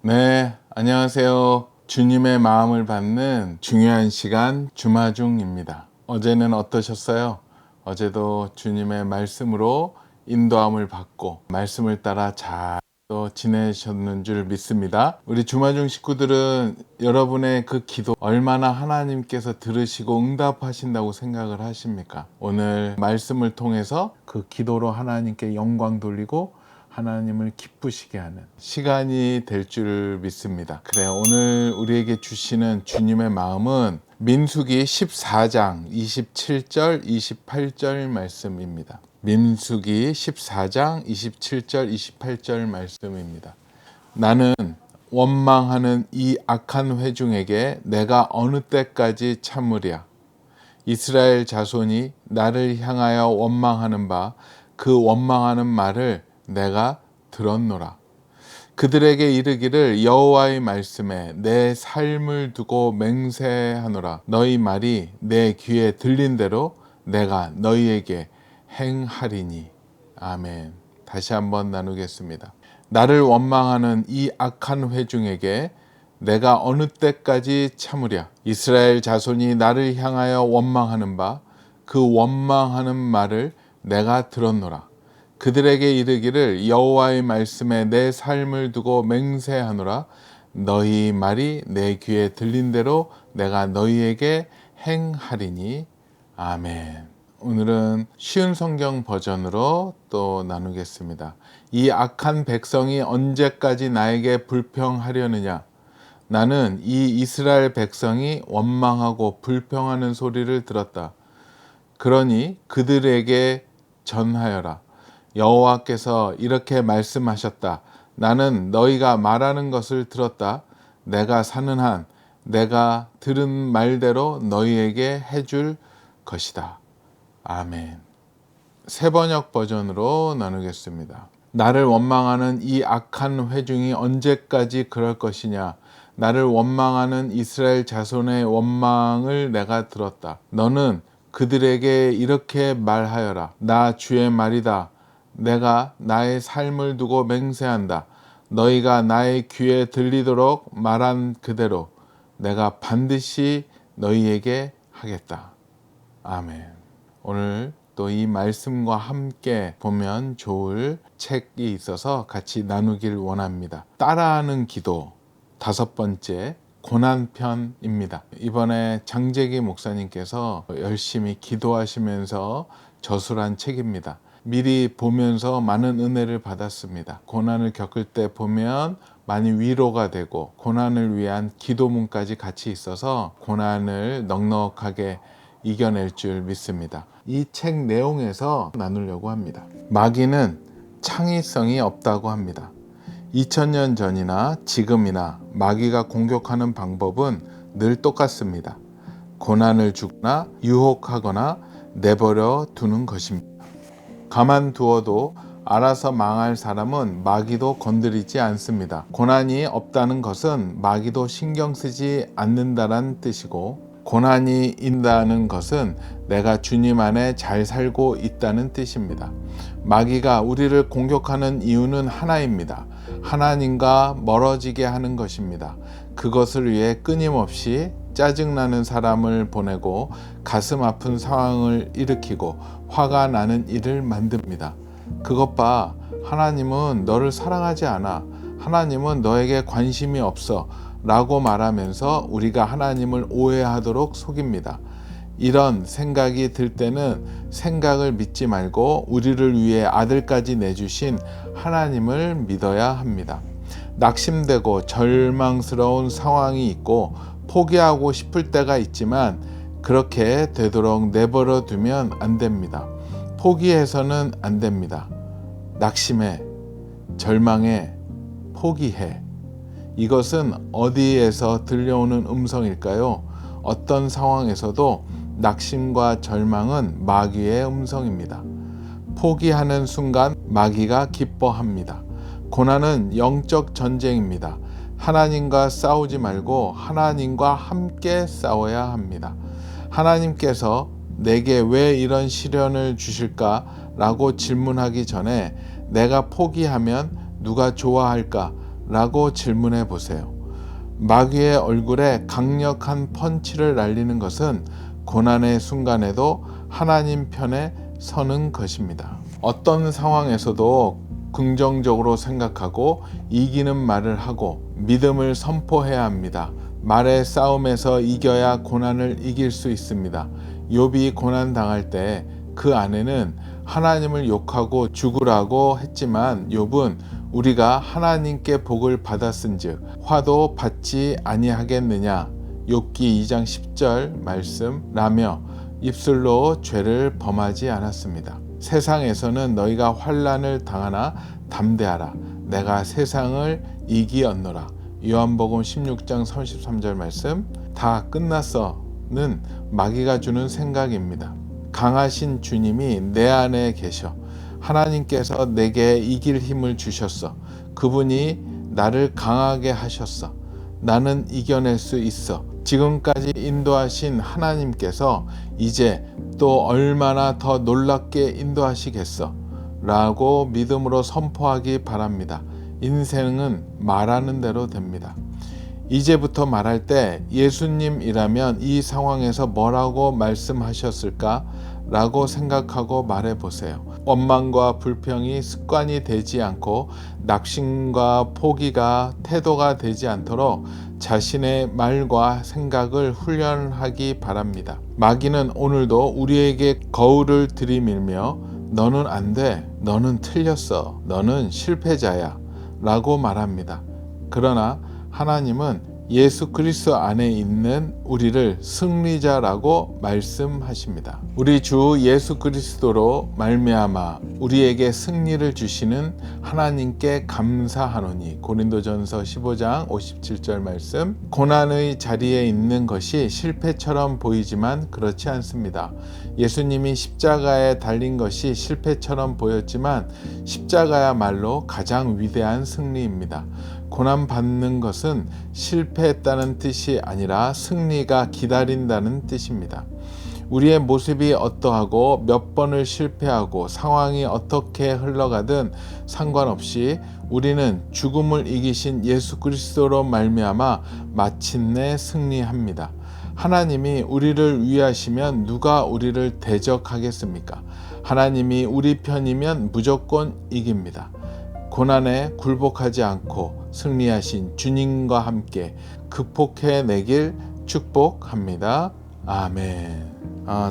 네, 안녕하세요. 주님의 마음을 받는 중요한 시간 주마중입니다. 어제는 어떠셨어요? 어제도 주님의 말씀으로 인도함을 받고 말씀을 따라 잘 지내셨는 줄 믿습니다. 우리 주마중 식구들은 여러분의 그 기도 얼마나 하나님께서 들으시고 응답하신다고 생각을 하십니까? 오늘 말씀을 통해서 그 기도로 하나님께 영광 돌리고 하나님을 기쁘시게 하는 시간이 될 줄 믿습니다. 그래요. 오늘 우리에게 주시는 주님의 마음은 민수기 14장 27절 28절 말씀입니다. 민수기 14장 27절 28절 말씀입니다. 나는 원망하는 이 악한 회중에게 내가 어느 때까지 참으랴. 이스라엘 자손이 나를 향하여 원망하는 바 그 원망하는 말을 내가 들었노라. 그들에게 이르기를 여호와의 말씀에 내 삶을 두고 맹세하노라. 너희 말이 내 귀에 들린 대로 내가 너희에게 행하리니. 아멘. 다시 한번 나누겠습니다. 나를 원망하는 이 악한 회중에게 내가 어느 때까지 참으랴. 이스라엘 자손이 나를 향하여 원망하는 바 그 원망하는 말을 내가 들었노라. 그들에게 이르기를 여호와의 말씀에 내 삶을 두고 맹세하노라. 너희 말이 내 귀에 들린 대로 내가 너희에게 행하리니. 아멘. 오늘은 쉬운 성경 버전으로 또 나누겠습니다. 이 악한 백성이 언제까지 나에게 불평하려느냐? 나는 이 이스라엘 백성이 원망하고 불평하는 소리를 들었다. 그러니 그들에게 전하여라. 여호와께서 이렇게 말씀하셨다. 나는 너희가 말하는 것을 들었다. 내가 사는 한 내가 들은 말대로 너희에게 해줄 것이다. 아멘. 새번역 버전으로 나누겠습니다. 나를 원망하는 이 악한 회중이 언제까지 그럴 것이냐? 나를 원망하는 이스라엘 자손의 원망을 내가 들었다. 너는 그들에게 이렇게 말하여라. 나 주의 말이다. 내가 나의 삶을 두고 맹세한다. 너희가 나의 귀에 들리도록 말한 그대로 내가 반드시 너희에게 하겠다. 아멘. 오늘 또 이 말씀과 함께 보면 좋을 책이 있어서 같이 나누길 원합니다. 따라하는 기도 5번째 고난편입니다. 이번에 장재기 목사님께서 열심히 기도하시면서 저술한 책입니다. 미리 보면서 많은 은혜를 받았습니다. 고난을 겪을 때 보면 많이 위로가 되고 고난을 위한 기도문까지 같이 있어서 고난을 넉넉하게 이겨낼 줄 믿습니다. 이 책 내용에서 나누려고 합니다. 마귀는 창의성이 없다고 합니다. 2000년 전이나 지금이나 마귀가 공격하는 방법은 늘 똑같습니다. 고난을 주거나 유혹하거나 내버려 두는 것입니다. 가만두어도 알아서 망할 사람은 마귀도 건드리지 않습니다. 고난이 없다는 것은 마귀도 신경 쓰지 않는다는 뜻이고, 고난이 있다는 것은 내가 주님 안에 잘 살고 있다는 뜻입니다. 마귀가 우리를 공격하는 이유는 하나입니다. 하나님과 멀어지게 하는 것입니다. 그것을 위해 끊임없이 짜증나는 사람을 보내고 가슴 아픈 상황을 일으키고 화가 나는 일을 만듭니다. 그것 봐, 하나님은 너를 사랑하지 않아. 하나님은 너에게 관심이 없어 라고 말하면서 우리가 하나님을 오해하도록 속입니다. 이런 생각이 들 때는 생각을 믿지 말고 우리를 위해 아들까지 내주신 하나님을 믿어야 합니다. 낙심되고 절망스러운 상황이 있고 포기하고 싶을 때가 있지만 그렇게 되도록 내버려 두면 안 됩니다. 포기해서는 안 됩니다. 낙심해, 절망해, 포기해. 이것은 어디에서 들려오는 음성일까요? 어떤 상황에서도 낙심과 절망은 마귀의 음성입니다. 포기하는 순간 마귀가 기뻐합니다. 고난은 영적 전쟁입니다. 하나님과 싸우지 말고 하나님과 함께 싸워야 합니다. 하나님께서 내게 왜 이런 시련을 주실까? 라고 질문하기 전에 내가 포기하면 누가 좋아할까? 라고 질문해 보세요. 마귀의 얼굴에 강력한 펀치를 날리는 것은 고난의 순간에도 하나님 편에 서는 것입니다. 어떤 상황에서도 긍정적으로 생각하고 이기는 말을 하고 믿음을 선포해야 합니다. 말의 싸움에서 이겨야 고난을 이길 수 있습니다. 욥이 고난 당할 때 그 안에는 하나님을 욕하고 죽으라고 했지만 욥은 우리가 하나님께 복을 받았은즉 화도 받지 아니하겠느냐 욥기 2장 10절 말씀라며 입술로 죄를 범하지 않았습니다. 세상에서는 너희가 환난을 당하나 담대하라 내가 세상을 이기었노라 요한복음 16장 33절 말씀. 다 끝났어는 마귀가 주는 생각입니다. 강하신 주님이 내 안에 계셔. 하나님께서 내게 이길 힘을 주셨어. 그분이 나를 강하게 하셨어. 나는 이겨낼 수 있어. 지금까지 인도하신 하나님께서 이제 또 얼마나 더 놀랍게 인도하시겠어? 라고 믿음으로 선포하기 바랍니다. 인생은 말하는 대로 됩니다. 이제부터 말할 때 예수님이라면 이 상황에서 뭐라고 말씀하셨을까? 라고 생각하고 말해 보세요. 원망과 불평이 습관이 되지 않고 낙심과 포기가 태도가 되지 않도록 자신의 말과 생각을 훈련하기 바랍니다. 마귀는 오늘도 우리에게 거울을 들이밀며 너는 안 돼, 너는 틀렸어, 너는 실패자야 라고 말합니다. 그러나 하나님은 예수 그리스도 안에 있는 우리를 승리자라고 말씀하십니다. 우리 주 예수 그리스도로 말미암아 우리에게 승리를 주시는 하나님께 감사하노니 고린도전서 15장 57절 말씀. 고난의 자리에 있는 것이 실패처럼 보이지만 그렇지 않습니다. 예수님이 십자가에 달린 것이 실패처럼 보였지만 십자가야말로 가장 위대한 승리입니다. 고난 받는 것은 실패했다는 뜻이 아니라 승리가 기다린다는 뜻입니다. 우리의 모습이 어떠하고 몇 번을 실패하고 상황이 어떻게 흘러가든 상관없이 우리는 죽음을 이기신 예수 그리스도로 말미암아 마침내 승리합니다. 하나님이 우리를 위하시면 누가 우리를 대적하겠습니까? 하나님이 우리 편이면 무조건 이깁니다. 고난에 굴복하지 않고 승리하신 주님과 함께 극복해내길 축복합니다. 아멘.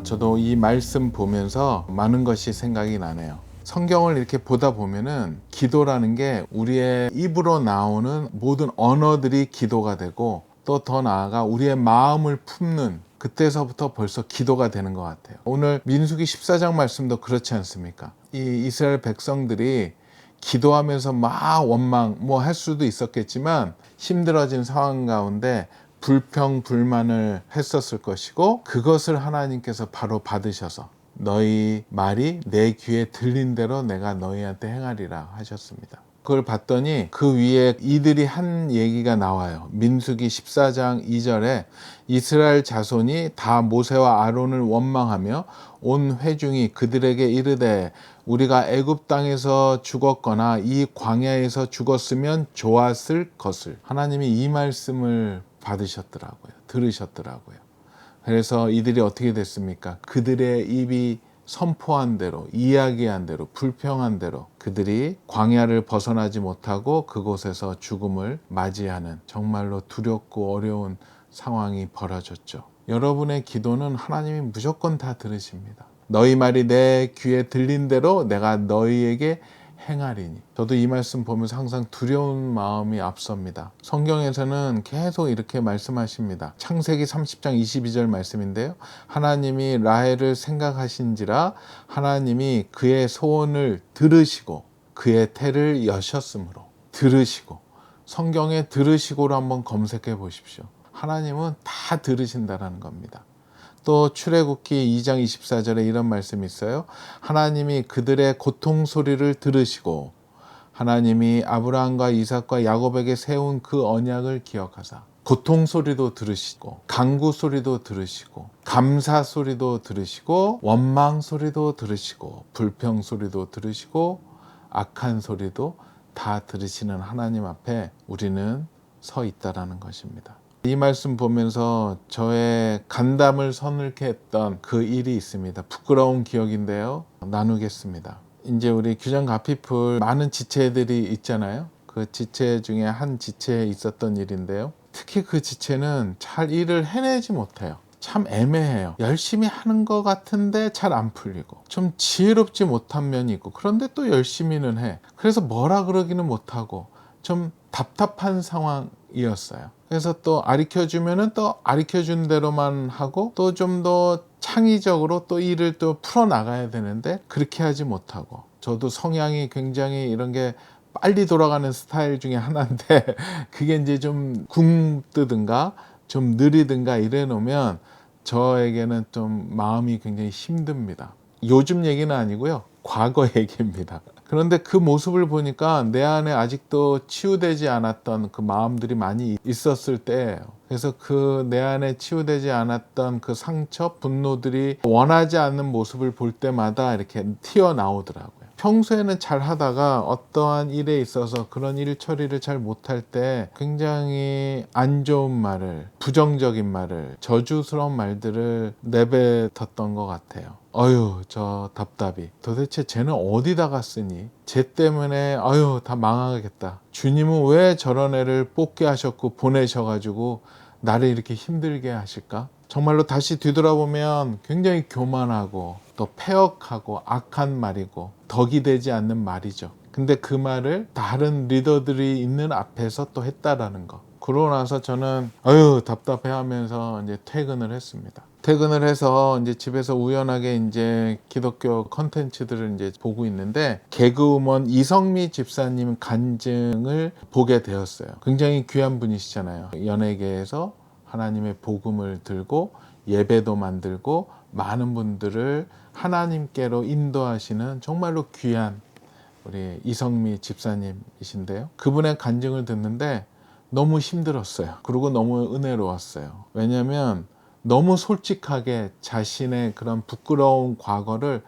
저도 이 말씀 보면서 많은 것이 생각이 나네요. 성경을 이렇게 보다 보면은 기도라는 게 우리의 입으로 나오는 모든 언어들이 기도가 되고 또 더 나아가 우리의 마음을 품는 그때서부터 벌써 기도가 되는 것 같아요. 오늘 민수기 14장 말씀도 그렇지 않습니까? 이 이스라엘 백성들이 기도하면서 막 원망 할 수도 있었겠지만 힘들어진 상황 가운데 불평 불만을 했었을 것이고 그것을 하나님께서 바로 받으셔서 너희 말이 내 귀에 들린 대로 내가 너희한테 행하리라 하셨습니다. 그걸 봤더니 그 위에 이들이 한 얘기가 나와요. 민수기 14장 2절에 이스라엘 자손이 다 모세와 아론을 원망하며 온 회중이 그들에게 이르되 우리가 애굽 땅에서 죽었거나 이 광야에서 죽었으면 좋았을 것을. 하나님이 이 말씀을 받으셨더라고요. 들으셨더라고요. 그래서 이들이 어떻게 됐습니까? 그들의 입이 선포한 대로, 이야기한 대로, 불평한 대로 그들이 광야를 벗어나지 못하고 그곳에서 죽음을 맞이하는 정말로 두렵고 어려운 상황이 벌어졌죠. 여러분의 기도는 하나님이 무조건 다 들으십니다. 너희 말이 내 귀에 들린 대로 내가 너희에게 행하리니. 저도 이 말씀 보면서 항상 두려운 마음이 앞섭니다. 성경에서는 계속 이렇게 말씀하십니다. 창세기 30장 22절 말씀인데요. 하나님이 라헬을 생각하신지라 하나님이 그의 소원을 들으시고 그의 태를 여셨으므로. 들으시고. 성경에 들으시고로 한번 검색해 보십시오. 하나님은 다 들으신다라는 겁니다. 또 출애굽기 2장 24절에 이런 말씀이 있어요. 하나님이 그들의 고통 소리를 들으시고 하나님이 아브라함과 이삭과 야곱에게 세운 그 언약을 기억하사 고통 소리도 들으시고 간구 소리도 들으시고 감사 소리도 들으시고 원망 소리도 들으시고 불평 소리도 들으시고 악한 소리도 다 들으시는 하나님 앞에 우리는 서 있다라는 것입니다. 이 말씀 보면서 저의 간담을 서늘케 했던 그 일이 있습니다. 부끄러운 기억인데요. 나누겠습니다. 이제 우리 규장 가피풀 많은 지체들이 있잖아요. 그 지체 중에 한 지체에 있었던 일인데요. 특히 그 지체는 잘 일을 해내지 못해요. 참 애매해요. 열심히 하는 것 같은데 잘 안 풀리고 좀 지혜롭지 못한 면이 있고 그런데 또 열심히는 해. 그래서 뭐라 그러기는 못하고 좀 답답한 상황이었어요. 그래서 또 가르쳐주면은 또 가르쳐준 대로만 하고 또 좀 더 창의적으로 또 일을 또 풀어나가야 되는데 그렇게 하지 못하고 저도 성향이 굉장히 이런 게 빨리 돌아가는 스타일 중에 하나인데 그게 이제 좀 굼뜨든가 좀 느리든가 이래 놓으면 저에게는 좀 마음이 굉장히 힘듭니다. 요즘 얘기는 아니고요. 과거 얘기입니다. 그런데 그 모습을 보니까 내 안에 아직도 치유되지 않았던 그 마음들이 많이 있었을 때예요. 그래서 그 내 안에 치유되지 않았던 그 상처, 분노들이 원하지 않는 모습을 볼 때마다 이렇게 튀어나오더라고요. 평소에는 잘 하다가 어떠한 일에 있어서 그런 일 처리를 잘 못할 때 굉장히 안 좋은 말을, 부정적인 말을, 저주스러운 말들을 내뱉었던 것 같아요. 어휴, 저 답답이. 도대체 쟤는 어디다가 쓰니? 쟤 때문에 어휴, 다 망하겠다. 주님은 왜 저런 애를 뽑게 하셨고 보내셔가지고 나를 이렇게 힘들게 하실까? 정말로 다시 뒤돌아보면 굉장히 교만하고 또 패역하고 악한 말이고 덕이 되지 않는 말이죠. 근데 그 말을 다른 리더들이 있는 앞에서 또 했다라는 거. 그러고 나서 저는 아유 답답해 하면서 이제 퇴근을 했습니다. 퇴근을 해서 이제 집에서 우연하게 이제 기독교 컨텐츠들을 이제 보고 있는데 개그우먼 이성미 집사님 간증을 보게 되었어요. 굉장히 귀한 분이시잖아요. 연예계에서 하나님의 복음을 들고 예배도 만들고 많은 분들을 하나님께로 인도하시는 정말로 귀한 우리 이성미 집사님이신데요. 그분의 간증을 듣는데 너무 힘들었어요. 그리고 너무 은혜로웠어요. 왜냐하면 너무 솔직하게 자신의 그런 부끄러운 과거를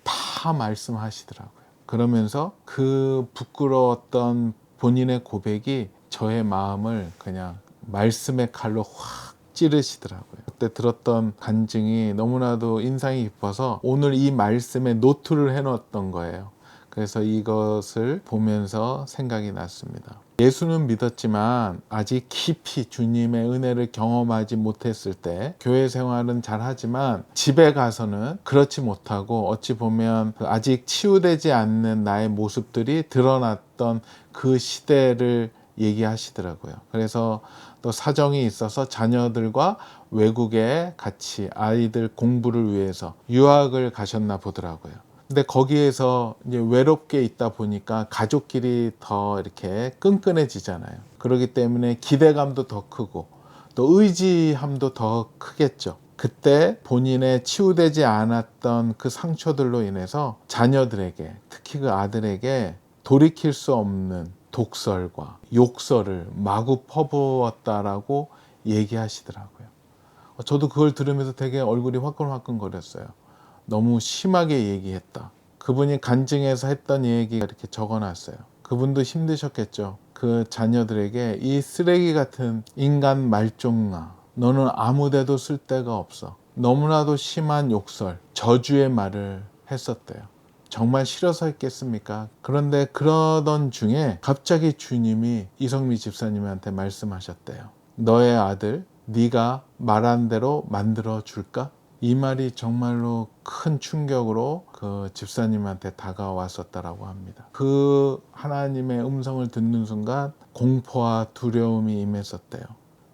다 말씀하시더라고요. 그러면서 그 부끄러웠던 본인의 고백이 저의 마음을 그냥 말씀의 칼로 확 찌르시더라고요. 그때 들었던 간증이 너무나도 인상이 깊어서 오늘 이 말씀에 노트를 해놓았던 거예요. 그래서 이것을 보면서 생각이 났습니다. 예수는 믿었지만 아직 깊이 주님의 은혜를 경험하지 못했을 때 교회 생활은 잘하지만 집에 가서는 그렇지 못하고 어찌 보면 아직 치유되지 않는 나의 모습들이 드러났던 그 시대를 얘기하시더라고요. 그래서 또 사정이 있어서 자녀들과 외국에 같이 아이들 공부를 위해서 유학을 가셨나 보더라고요. 근데 거기에서 이제 외롭게 있다 보니까 가족끼리 더 이렇게 끈끈해지잖아요. 그렇기 때문에 기대감도 더 크고 또 의지함도 더 크겠죠. 그때 본인의 치유되지 않았던 그 상처들로 인해서 자녀들에게, 특히 그 아들에게 돌이킬 수 없는 독설과 욕설을 마구 퍼부었다라고 얘기하시더라고요. 저도 그걸 들으면서 되게 얼굴이 화끈화끈거렸어요. 너무 심하게 얘기했다. 그분이 간증해서 했던 얘기가 이렇게 적어놨어요. 그분도 힘드셨겠죠. 그 자녀들에게 이 쓰레기 같은 인간 말종아, 너는 아무데도 쓸 데가 없어. 너무나도 심한 욕설, 저주의 말을 했었대요. 정말 싫어서 했겠습니까? 그런데 그러던 중에 갑자기 주님이 이성미 집사님한테 말씀하셨대요. 너의 아들 네가 말한 대로 만들어 줄까? 이 말이 정말로 큰 충격으로 그 집사님한테 다가왔었다라고 합니다. 그 하나님의 음성을 듣는 순간 공포와 두려움이 임했었대요.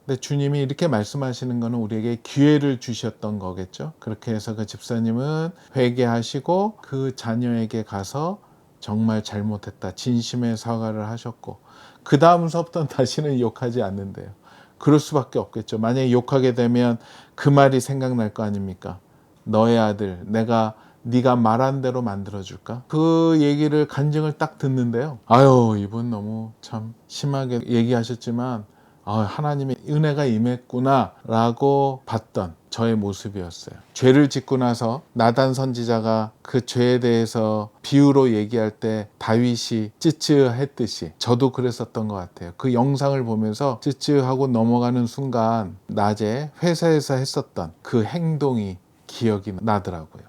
근데 주님이 이렇게 말씀하시는 것은 우리에게 기회를 주셨던 거겠죠. 그렇게 해서 그 집사님은 회개하시고 그 자녀에게 가서 정말 잘못했다, 진심의 사과를 하셨고 그 다음서부터는 다시는 욕하지 않는데요. 그럴 수밖에 없겠죠. 만약에 욕하게 되면 그 말이 생각날 거 아닙니까? 너의 아들 네가 말한 대로 만들어줄까? 그 얘기를 간증을 딱 듣는데요. 아유, 이분 너무 참 심하게 얘기하셨지만 하나님의 은혜가 임했구나 라고 봤던 저의 모습이었어요. 죄를 짓고 나서 나단 선지자가 그 죄에 대해서 비유로 얘기할 때 다윗이 찌찌했듯이 저도 그랬었던 것 같아요. 그 영상을 보면서 찌찌하고 넘어가는 순간 낮에 회사에서 했었던 그 행동이 기억이 나더라고요.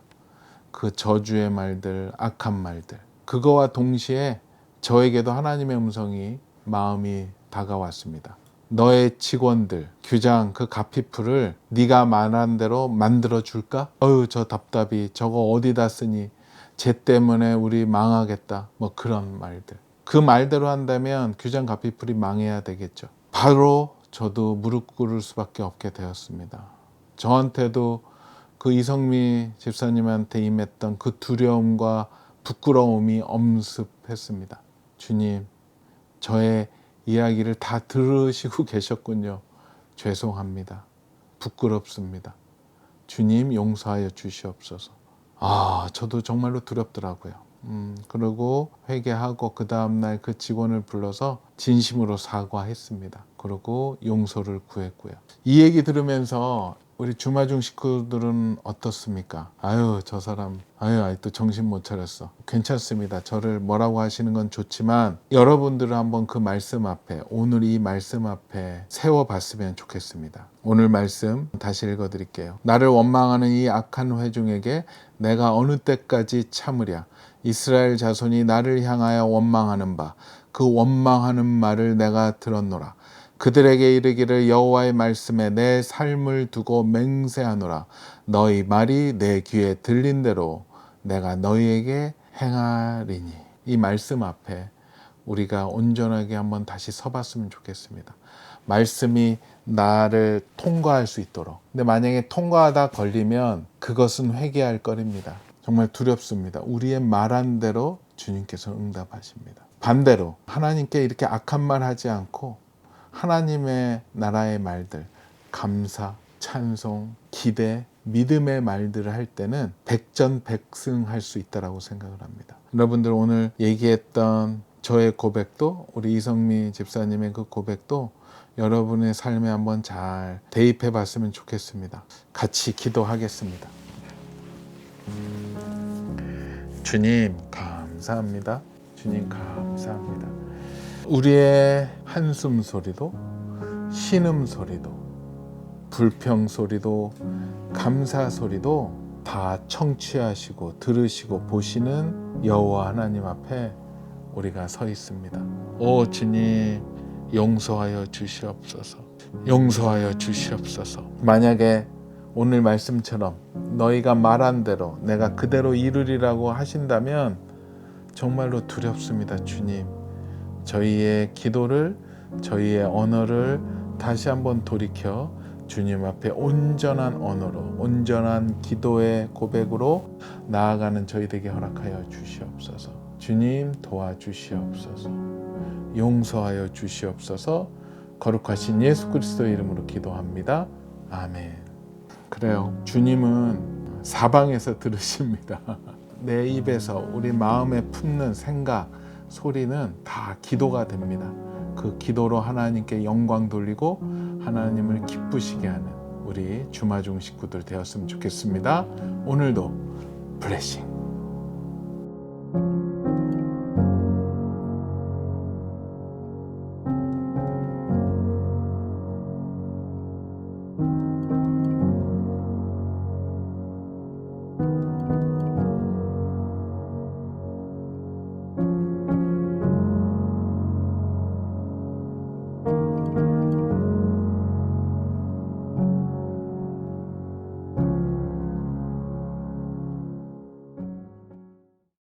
그 저주의 말들, 악한 말들. 그거와 동시에 저에게도 하나님의 음성이 마음이 다가왔습니다. 너의 직원들, 규장, 그 가피풀을 네가 말한 대로 만들어 줄까? 저 답답이 저거 어디다 쓰니? 쟤 때문에 우리 망하겠다. 뭐 그런 말들. 그 말대로 한다면 규장 가피풀이 망해야 되겠죠. 바로 저도 무릎 꿇을 수밖에 없게 되었습니다. 저한테도 그 이성미 집사님한테 임했던 그 두려움과 부끄러움이 엄습했습니다. 주님, 저의 이야기를 다 들으시고 계셨군요. 죄송합니다. 부끄럽습니다. 주님 용서하여 주시옵소서. 저도 정말로 두렵더라고요. 그리고 회개하고 그 다음날 그 직원을 불러서 진심으로 사과했습니다. 그리고 용서를 구했고요. 이 얘기 들으면서 우리 주마중 식구들은 어떻습니까? 저 사람 아직도 정신 못 차렸어. 괜찮습니다. 저를 뭐라고 하시는 건 좋지만 여러분들은 한번 그 말씀 앞에, 오늘 이 말씀 앞에 세워봤으면 좋겠습니다. 오늘 말씀 다시 읽어드릴게요. 나를 원망하는 이 악한 회중에게 내가 어느 때까지 참으랴. 이스라엘 자손이 나를 향하여 원망하는 바 그 원망하는 말을 내가 들었노라. 그들에게 이르기를 여호와의 말씀에 내 삶을 두고 맹세하노라. 너희 말이 내 귀에 들린 대로 내가 너희에게 행하리니. 이 말씀 앞에 우리가 온전하게 한번 다시 서봤으면 좋겠습니다. 말씀이 나를 통과할 수 있도록. 근데 만약에 통과하다 걸리면 그것은 회개할 거리입니다. 정말 두렵습니다. 우리의 말한 대로 주님께서 응답하십니다. 반대로 하나님께 이렇게 악한 말 하지 않고 하나님의 나라의 말들, 감사, 찬송, 기대, 믿음의 말들을 할 때는 백전백승할 수 있다고 생각을 합니다. 여러분들 오늘 얘기했던 저의 고백도, 우리 이성미 집사님의 그 고백도 여러분의 삶에 한번 잘 대입해 봤으면 좋겠습니다. 같이 기도하겠습니다. 주님 감사합니다. 주님 감사합니다. 우리의 한숨 소리도, 신음 소리도, 불평 소리도, 감사 소리도 다 청취하시고 들으시고 보시는 여호와 하나님 앞에 우리가 서 있습니다. 오 주님, 용서하여 주시옵소서. 용서하여 주시옵소서. 만약에 오늘 말씀처럼 너희가 말한 대로 내가 그대로 이루리라고 하신다면 정말로 두렵습니다. 주님, 저희의 기도를, 저희의 언어를 다시 한번 돌이켜 주님 앞에 온전한 언어로, 온전한 기도의 고백으로 나아가는 저희 되게 허락하여 주시옵소서. 주님 도와주시옵소서. 용서하여 주시옵소서. 거룩하신 예수 그리스도의 이름으로 기도합니다. 아멘. 그래요. 주님은 사방에서 들으십니다. 내 입에서 우리 마음에 품는 생각, 소리는 다 기도가 됩니다. 그 기도로 하나님께 영광 돌리고 하나님을 기쁘시게 하는 우리 주마중 식구들 되었으면 좋겠습니다. 오늘도 블레싱.